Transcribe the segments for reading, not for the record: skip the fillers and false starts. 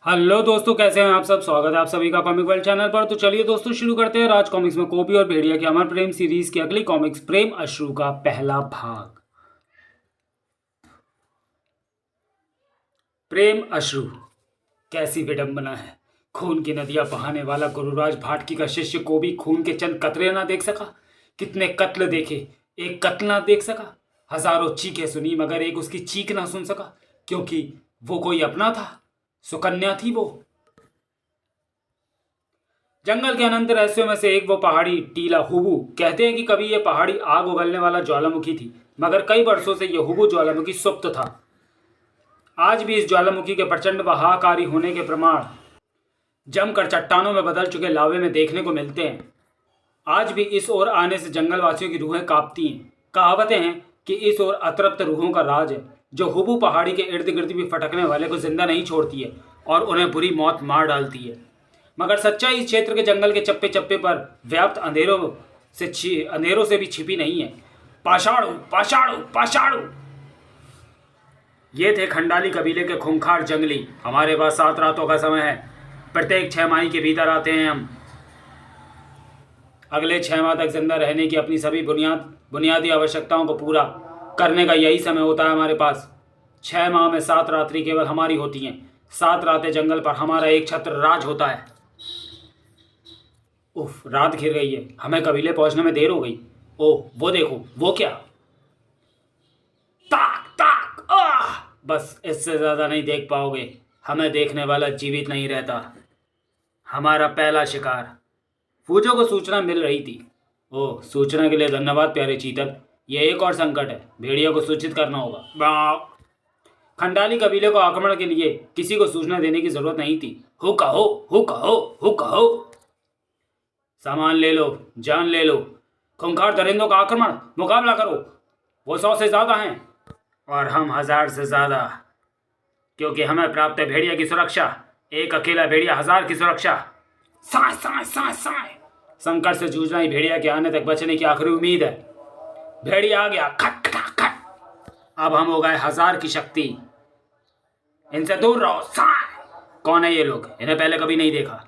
Hello दोस्तों, कैसे हैं आप सब। स्वागत है आप सभी का कॉमिक वर्ल्ड चैनल पर। तो चलिए दोस्तों शुरू करते हैं राज कॉमिक्स में कोबी और भेड़िया की अमर प्रेम सीरीज की अगली कॉमिक्स प्रेम अश्रु का पहला भाग। प्रेम अश्रु। कैसी विडंबना है। खून की नदियां बहाने वाला गुरुराज भाटकी का शिष्य कोबी खून के चंद कतरे ना देख सका। कितने कत्ल देखे, एक कत्ल ना देख सका। हजारों चीखें सुनी मगर एक उसकी चीख ना सुन सका, क्योंकि वो कोई अपना था। सुकन्या थी वो। जंगल के अनंत रहस्यों में से एक वो पहाड़ी टीला हुबू। कहते हैं कि कभी ये पहाड़ी आग उगलने वाला ज्वालामुखी थी, मगर कई वर्षों से यह हुबू ज्वालामुखी सुप्त था। आज भी इस ज्वालामुखी के प्रचंड व हाहाकारी होने के प्रमाण जमकर चट्टानों में बदल चुके लावे में देखने को मिलते हैं। आज भी इस ओर आने से जंगल वासियों की रूहें कांपती हैं। कहावतें हैं कि इस ओर अतृप्त रूहों का राज है, जो हुबू पहाड़ी के इर्द गिर्द भी फटकने वाले को जिंदा नहीं छोड़ती है और उन्हें बुरी मौत मार डालती है। मगर सच्चाई इस क्षेत्र के जंगल के चप्पे चप्पे पर व्याप्त अंधेरों से भी छिपी नहीं है। पाषाणु पाषाणु पाषाणु। ये थे खंडाली कबीले के खूंखार जंगली। हमारे पास 7 रातों का समय है। प्रत्येक 6 माह के भीतर आते हैं हम। अगले 6 माह तक जिंदा रहने की अपनी सभी बुनियादी आवश्यकताओं को पूरा करने का यही समय होता है हमारे पास। 6 माह में 7 रात्रि केवल हमारी होती हैं। 7 रातें जंगल पर हमारा एक छत्र राज होता है। उफ, रात घिर गई है। हमें कबीले पहुंचने में देर हो गई। ओह, वो देखो, वो क्या। ताक ताक आह। बस इससे ज्यादा नहीं देख पाओगे। हमें देखने वाला जीवित नहीं रहता। हमारा पहला शिकार। फूजो को सूचना मिल रही थी। ओह, सूचना के लिए धन्यवाद प्यारे चीतल। यह एक और संकट है। भेड़िया को सूचित करना होगा। खंडाली कबीले को आक्रमण के लिए किसी को सूचना देने की जरूरत नहीं थी। हु कहो, हु कहो, हु कहो। सामान ले लो, जान ले लो। खूंखार दरिंदों का आक्रमण, मुकाबला करो। वो 100 से ज्यादा हैं और हम 1000 से ज्यादा, क्योंकि हमें प्राप्त है भेड़िया की सुरक्षा। एक अकेला भेड़िया 1000 की सुरक्षा। साए साए साए साए। संकट से जूझना ही भेड़िया के आने तक बचने की आखिरी उम्मीद है। भेड़िया आ गया, खट खट खट। अब हम हो गए 1000 की शक्ति। इनसे दूर रहो। साए। कौन है ये लोग? इन्हें पहले कभी नहीं देखा।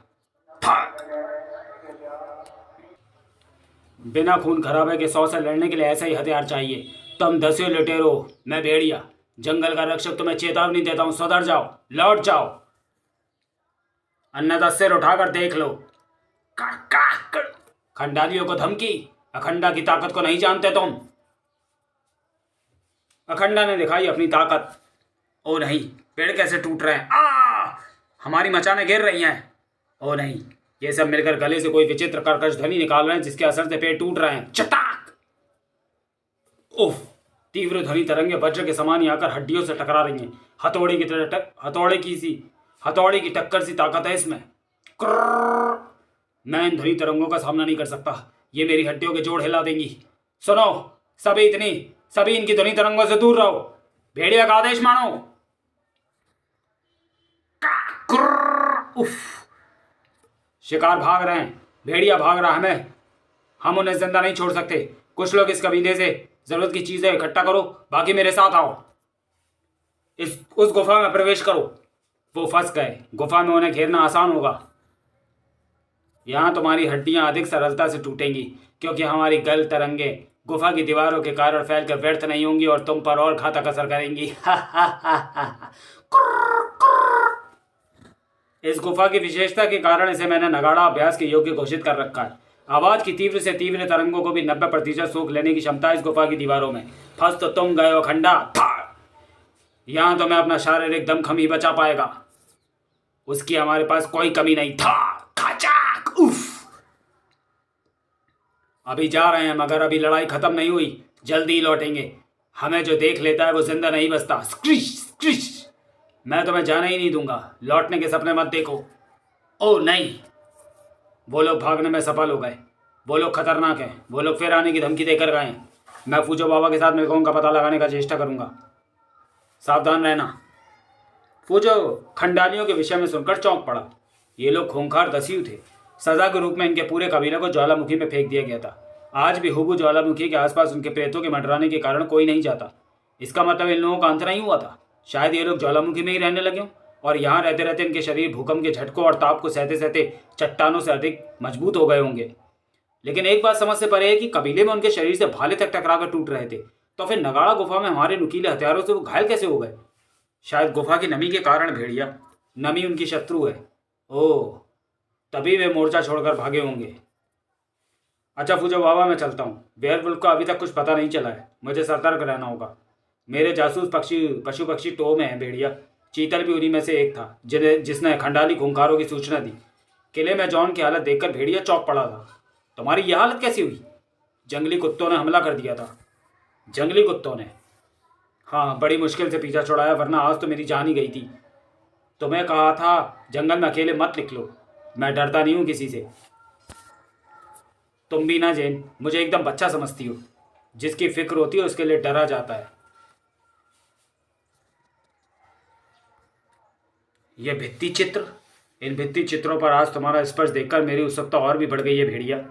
बिना खून खराबे के 100 से लड़ने के लिए ऐसा ही हथियार चाहिए। तुम 10 लुटेरो, मैं भेड़िया, जंगल का रक्षक। तुम्हें चेतावनी देता हूं, सुधर जाओ, लौट जाओ, अन्यथा सिर उठाकर देख लो। खंडालियों को धमकी। अखंडा की ताकत को नहीं जानते तुम। अखंडा ने दिखाई अपनी ताकत। ओ नहीं, पेड़ कैसे टूट रहे हैं। हमारी मचाने गिर रही हैं। ओ नहीं, ये सब मिलकर गले से कोई विचित्र कर्कश ध्वनि निकाल रहे हैं, जिसके असर से पेड़ टूट रहे हैं। चटाक। उफ, तीव्र ध्वनि तरंगे वज्र के समान ही आकर हड्डियों से टकरा रही हैं। हथौड़े की टक्कर सी ताकत है इसमें। मैं इन ध्वनि तरंगों का सामना नहीं कर सकता। ये मेरी हड्डियों के जोड़ हिला देंगी। सुनो, सभी इनकी ध्वनि तरंगों से दूर रहो। भेड़िया का आदेश मानो। उफ, शिकार भाग रहे हैं। भेड़िया भाग रहा है। हम उन्हें जिंदा नहीं छोड़ सकते। कुछ लोग इस कबीले से जरूरत की चीजें इकट्ठा करो, बाकी मेरे साथ आओ। उस गुफा में प्रवेश करो। वो फंस गए। गुफा में उन्हें घेरना आसान होगा। यहां तुम्हारी हड्डियां अधिक सरलता से टूटेंगी, क्योंकि हमारी गल तरंगे गुफा की दीवारों के कारण फैलकर व्यर्थ नहीं होंगी और तुम पर और घातक असर करेंगी। इस गुफा की विशेषता के कारण इसे मैंने नगाड़ा अभ्यास के योग्य घोषित कर रखा है। आवाज की तीव्र से तीव्र तरंगों को भी 90% सोख लेने की क्षमता इस गुफा की दीवारों में। फंस तो तुम गए हो खंडा। यहां तो मैं अपना शारीरिक दमखम ही बचा पाएगा। उसकी हमारे पास कोई कमी नहीं था। खचाक। उफ। अभी जा रहे हैं, मगर अभी लड़ाई खत्म नहीं हुई। जल्दी ही लौटेंगे। हमें जो देख लेता है वो जिंदा नहीं बचता। स्क्रिश स्क्रिश। मैं तुम्हें जाने ही नहीं दूंगा। लौटने के सपने मत देखो। ओ नहीं, वो लोग भागने में सफल हो गए। वो लोग खतरनाक हैं। वो लोग फिर आने की धमकी देकर गए हैं। मैं फूजो बाबा के साथ मिलकर उनका पता लगाने का चेष्टा करूंगा। सावधान रहना। फूजो खंडालियों के विषय में सुनकर चौंक पड़ा। ये लोग खूंखार दस्यु थे। सजा के रूप में इनके पूरे कबीले को ज्वालामुखी में फेंक दिया गया था। आज भी हुबू ज्वालामुखी के आसपास उनके प्रेतों के मंडराने के कारण कोई नहीं जाता। इसका मतलब इन लोगों का अंत नहीं हुआ था। शायद ये लोग ज्वालामुखी में ही रहने लगे हों। और यहाँ रहते रहते इनके शरीर भूकंप के झटकों और ताप को सहते सहते चट्टानों से अधिक मजबूत हो गए होंगे। लेकिन एक बात समझ से परे है कि कबीले में उनके शरीर से भाले तक टकरा कर टूट रहे थे, तो फिर नगाड़ा गुफा में हमारे नुकीले हथियारों से वो घायल कैसे हो गए? शायद गुफा की नमी के कारण भेड़िया। नमी उनकी शत्रु है। ओह, तभी वे मोर्चा छोड़कर भागे होंगे। अच्छा फूजा बाबा, मैं चलता हूँ। बेयरवुल्फ को अभी तक कुछ पता नहीं चला है, मुझे सतर्क रहना होगा। मेरे जासूस पशु पक्षी टो में है भेड़िया। चीतल भी उन्हीं में से एक था जिसने खंडाली खूंखारों की सूचना दी। किले में जॉन की हालत देखकर भेड़िया चौंक पड़ा था। तुम्हारी यह हालत कैसी हुई? जंगली कुत्तों ने हमला कर दिया था। जंगली कुत्तों ने? हाँ, बड़ी मुश्किल से पीछा छुड़ाया, वरना आज तो मेरी जान ही गई थी। तुम्हें कहा था जंगल में अकेले मत निकलो। मैं डरता नहीं हूँ किसी से। तुम भी ना जैन, मुझे एकदम बच्चा समझती हो। जिसकी फिक्र होती है उसके लिए डरा जाता है। ये भित्ति चित्र, इन भित्ति चित्रों पर आज तुम्हारा स्पर्श देखकर मेरी उत्सुकता और भी बढ़ गई है भेड़िया।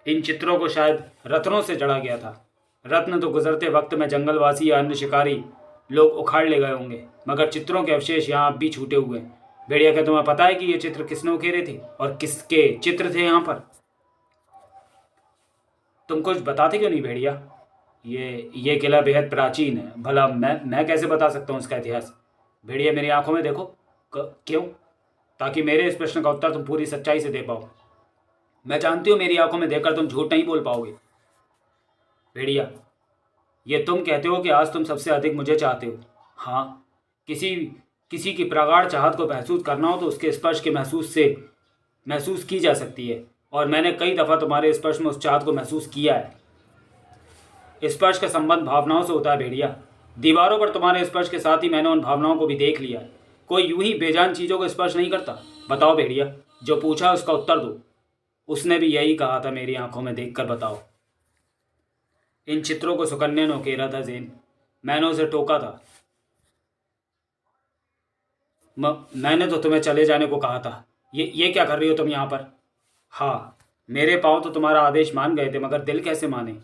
इन चित्रों को शायद रत्नों से जड़ा गया था। रत्न तो गुजरते वक्त में जंगलवासी या अन्य शिकारी लोग उखाड़ ले गए होंगे, मगर चित्रों के अवशेष यहाँ अब भी छूटे हुए हैं। भेड़िया, क्या तुम्हें पता है कि ये चित्र किसने उकेरे थे और किसके चित्र थे यहाँ पर? तुम कुछ बताते क्यों नहीं भेड़िया? ये किला बेहद प्राचीन है, भला मैं कैसे बता सकता हूँ इसका इतिहास? भेड़िया, मेरी आंखों में देखो। क्यों? ताकि मेरे इस प्रश्न का उत्तर तुम पूरी सच्चाई से दे पाओ। मैं जानती हूँ मेरी आंखों में देखकर तुम झूठ नहीं बोल पाओगे। भेड़िया, ये तुम कहते हो कि आज तुम सबसे अधिक मुझे चाहते हो। हाँ, किसी की प्रगाढ़ चाहत को महसूस करना हो तो उसके स्पर्श के महसूस की जा सकती है, और मैंने कई दफ़ा तुम्हारे स्पर्श में उस चाहत को महसूस किया है। स्पर्श का संबंध भावनाओं से होता है भेड़िया। दीवारों पर तुम्हारे स्पर्श के साथ ही मैंने उन भावनाओं को भी देख लिया है। कोई यूं ही बेजान चीज़ों को स्पर्श नहीं करता। बताओ भेड़िया, जो पूछा उसका उत्तर दो। उसने भी यही कहा था, मेरी आंखों में देखकर बताओ। इन चित्रों को सुकन्या ने उकेरा था ज़ेन। मैंने उसे टोका था। मैंने तो तुम्हें चले जाने को कहा था। ये क्या कर रही हो तुम यहाँ पर? हाँ, मेरे पाँव तो तुम्हारा आदेश मान गए थे, मगर दिल कैसे माने?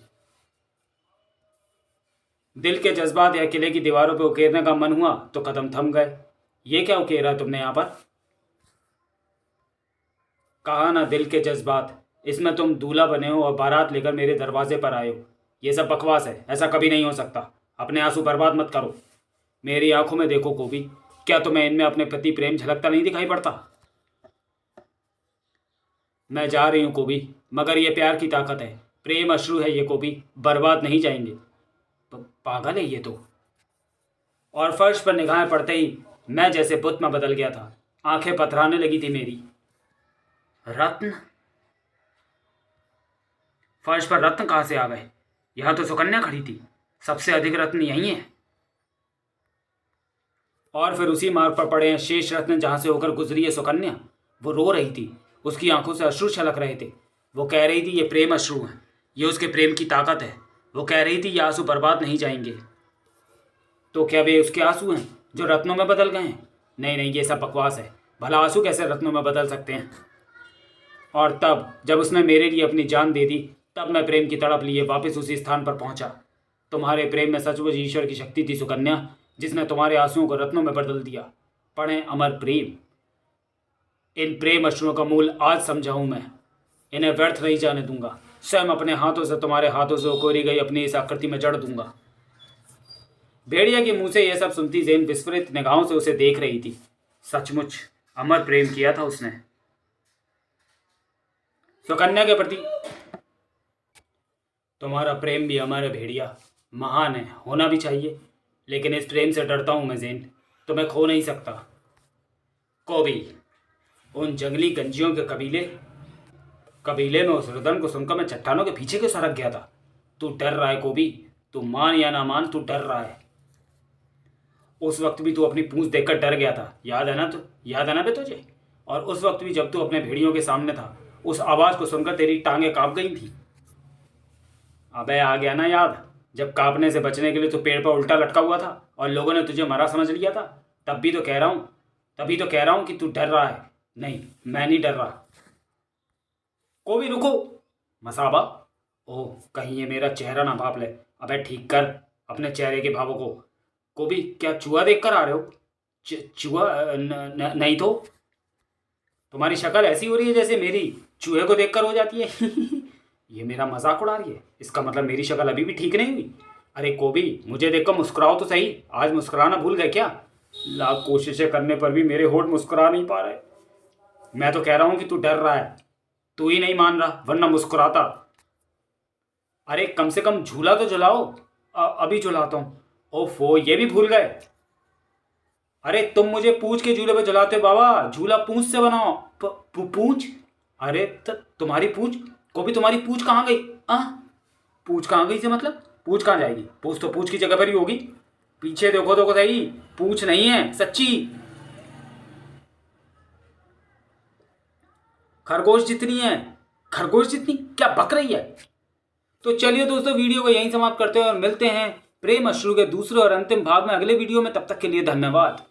दिल के जज्बात या किले की दीवारों पर उकेरने का मन हुआ तो कदम थम गए। ये क्या उकेरा तुमने यहाँ पर? कहा ना, दिल के जज्बात। इसमें तुम दूल्हा बने हो और बारात लेकर मेरे दरवाजे पर आए हो। ये सब बकवास है, ऐसा कभी नहीं हो सकता। अपने आंसू बर्बाद मत करो। मेरी आंखों में देखो कोबी, क्या तुम्हें इनमें अपने प्रति प्रेम झलकता नहीं दिखाई पड़ता? मैं जा रही हूँ कोबी, मगर ये प्यार की ताकत है। प्रेम अश्रु है ये कोबी, बर्बाद नहीं जाएंगे। पागल है ये तो। और फर्श पर निगाहें पड़ते ही मैं जैसे बुत में बदल गया था। आंखें पथराने लगी थी मेरी। रत्न? फर्श पर रत्न कहाँ से आ गए? यहाँ तो सुकन्या खड़ी थी। सबसे अधिक रत्न यही है। और फिर उसी मार्ग पर पड़े हैं शेष रत्न जहाँ से होकर गुजरी है सुकन्या। वो रो रही थी, उसकी आंखों से अश्रु छलक रहे थे। वो कह रही थी ये प्रेम अश्रु है, ये उसके प्रेम की ताकत है। वो कह रही थी ये आंसू बर्बाद नहीं जाएंगे। तो क्या वे उसके आंसू हैं जो रत्नों में बदल गए हैं? नहीं नहीं, ये सब बकवास है। भला आंसू कैसे रत्नों में बदल सकते हैं? और तब जब उसने मेरे लिए अपनी जान दे दी, तब मैं प्रेम की तड़प लिए वापस उसी स्थान पर पहुंचा। तुम्हारे प्रेम में सचमुच ईश्वर की शक्ति थी सुकन्या, जिसने तुम्हारे आंसुओं को रत्नों में बदल दिया। पढ़ें अमर प्रेम। इन प्रेम अश्रुओं का मूल आज समझा हूं मैं। इन्हें व्यर्थ नहीं जाने दूंगा। स्वयं अपने हाथों से तुम्हारे हाथों से उकोरी गई अपनी इस आकृति में जड़ दूंगा। भेड़िया के मुंह से यह सब सुनती ज़ेन विस्फुरित निगाहों से उसे देख रही थी। सचमुच अमर प्रेम किया था उसने सुकन्या के प्रति। तुम्हारा प्रेम भी अमर है भेड़िया, महान है, होना भी चाहिए। लेकिन इस प्रेम से डरता हूं मैं ज़ेन, तुम्हें खो नहीं सकता। कोबी, उन जंगली गंजियों के कबीले में उस रुदन को सुनकर मैं चट्टानों के पीछे क्यों सरक गया था? तू डर रहा है कोबी, तू मान या ना मान, तू डर रहा है। उस वक्त भी तू अपनी पूंछ देखकर डर गया था, याद है ना बे तुझे? और उस वक्त भी जब तू अपने भेड़ियों के सामने था, उस आवाज को सुनकर तेरी टांगें कांप गई थी। अबे आ गया ना याद, जब कांपने से बचने के लिए तू पेड़ पर उल्टा लटका हुआ था और लोगों ने तुझे मरा समझ लिया था? तभी तो कह रहा हूं कि तू डर रहा है। नहीं, मैं नहीं डर रहा। कोबी रुको। मसाबा, ओह कहीं ये मेरा चेहरा ना भाप ले। अबे ठीक कर अपने चेहरे के भावों को। कोबी, क्या चूहा देख कर आ रहे हो? चूहा नहीं तो। तुम्हारी शक्ल ऐसी हो रही है जैसे मेरी चूहे को देखकर हो जाती है। ये मेरा मजाक उड़ा रही है, इसका मतलब मेरी शक्ल अभी भी ठीक नहीं हुई। अरे कोबी, मुझे देखकर मुस्कुराओ तो सही, आज मुस्कुराना भूल गए क्या? लाख कोशिशें करने पर भी मेरे होठ मुस्कुरा नहीं पा रहे। मैं तो कह रहा हूं कि तू डर रहा है, तू ही नहीं मान रहा, वरना मुस्कुराता। अरे कम से कम झूला तो झुलाओ। अभी झुलाता हूँ। ओफो, ये भी भूल गए। अरे तुम मुझे पूंछ के झूले पे झुलाते हो बाबा, झूला पूंछ से बनाओ। पूंछ? अरे तुम्हारी पूंछ को भी, तुम्हारी पूंछ कहाँ गई? पूंछ कहाँ गई से मतलब? पूंछ कहाँ जाएगी? पूंछ तो पूंछ की जगह पर ही होगी। पीछे देखो तो सही, पूंछ नहीं है सच्ची, खरगोश जितनी है। खरगोश जितनी क्या बक रही है? तो चलिए दोस्तों, वीडियो को यहीं समाप्त करते हैं और मिलते हैं प्रेम अश्रु के दूसरे और अंतिम भाग में अगले वीडियो में। तब तक के लिए धन्यवाद।